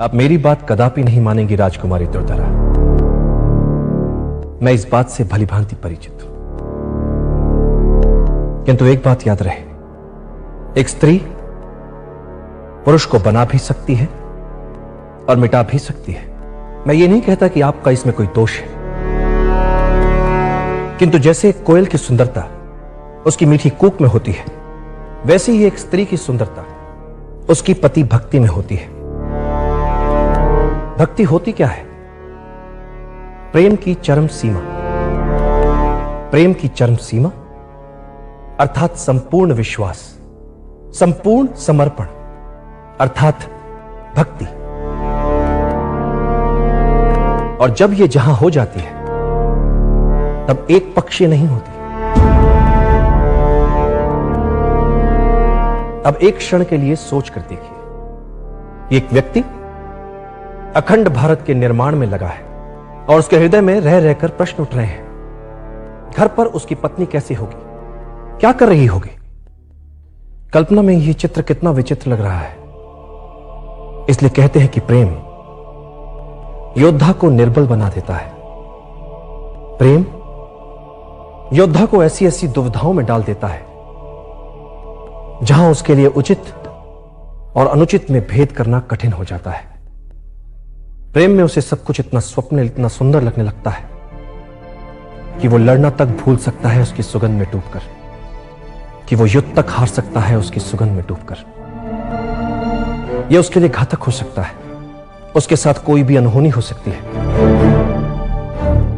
आप मेरी बात कदापि नहीं मानेंगी राजकुमारी दुर्धरा। मैं इस बात से भली भांति परिचित हूं, किंतु एक बात याद रहे, एक स्त्री पुरुष को बना भी सकती है और मिटा भी सकती है। मैं ये नहीं कहता कि आपका इसमें कोई दोष है, किंतु जैसे कोयल की सुंदरता उसकी मीठी कूक में होती है, वैसे ही एक स्त्री की सुंदरता उसकी पति भक्ति में होती है। भक्ति होती क्या है? प्रेम की चरम सीमा। प्रेम की चरम सीमा अर्थात संपूर्ण विश्वास, संपूर्ण समर्पण अर्थात भक्ति। और जब यह जहां हो जाती है तब एक पक्षीय नहीं होती। अब एक क्षण के लिए सोच कर देखिए, एक व्यक्ति अखंड भारत के निर्माण में लगा है और उसके हृदय में रह रहकर प्रश्न उठ रहे हैं। घर पर उसकी पत्नी कैसी होगी, क्या कर रही होगी? कल्पना में यह चित्र कितना विचित्र लग रहा है। इसलिए कहते हैं कि प्रेम योद्धा को निर्बल बना देता है। प्रेम योद्धा को ऐसी ऐसी दुविधाओं में डाल देता है जहां उसके लिए उचित और अनुचित में भेद करना कठिन हो जाता है। प्रेम में उसे सब कुछ इतना स्वप्निल, इतना सुंदर लगने लगता है कि वो लड़ना तक भूल सकता है उसकी सुगंध में डूबकर, कि वो युद्ध तक हार सकता है उसकी सुगंध में डूबकर। यह उसके लिए घातक हो सकता है, उसके साथ कोई भी अनहोनी हो सकती है।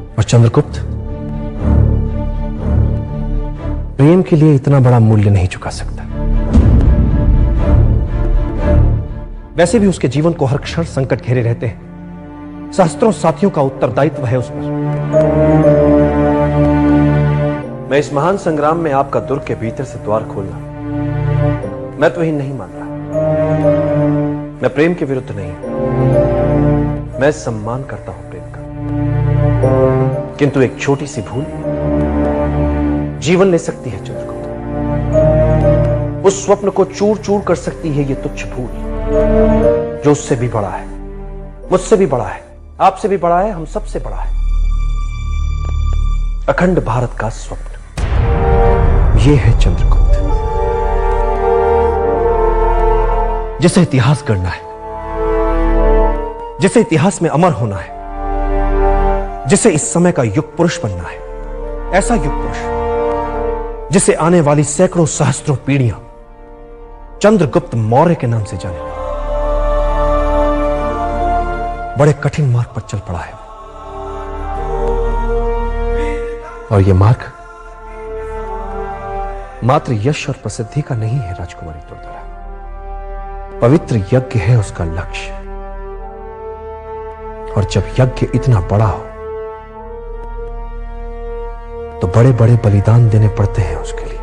और चंद्रगुप्त प्रेम के लिए इतना बड़ा मूल्य नहीं चुका सकता। वैसे भी उसके जीवन को हर क्षण संकट घेरे रहते हैं। सहस्त्रों साथियों का उत्तरदायित्व है उस पर। मैं इस महान संग्राम में आपका दुर्ग के भीतर से द्वार खोलना महत्वहीन नहीं मान रहा। मैं प्रेम के विरुद्ध नहीं, मैं सम्मान करता हूं प्रेम का, किंतु एक छोटी सी भूल जीवन ले सकती है चंद्रगुप्त। उस स्वप्न को चूर चूर कर सकती है ये तुच्छ भूल, जो उससे भी बड़ा है, मुझसे भी बड़ा है, आपसे भी बड़ा है, हम सबसे बड़ा है। अखंड भारत का स्वप्न, ये है चंद्रगुप्त, जिसे इतिहास गढ़ना है, जिसे इतिहास में अमर होना है, जिसे इस समय का युग पुरुष बनना है। ऐसा युग पुरुष जिसे आने वाली सैकड़ों सहस्त्रों पीढ़ियां चंद्रगुप्त मौर्य के नाम से जाने। बड़े कठिन मार्ग पर चल पड़ा है और यह मार्ग मात्र यश और प्रसिद्धि का नहीं है राजकुमारी दुर्धरा। पवित्र यज्ञ है उसका लक्ष्य, और जब यज्ञ इतना बड़ा हो तो बड़े बड़े बलिदान देने पड़ते हैं उसके लिए।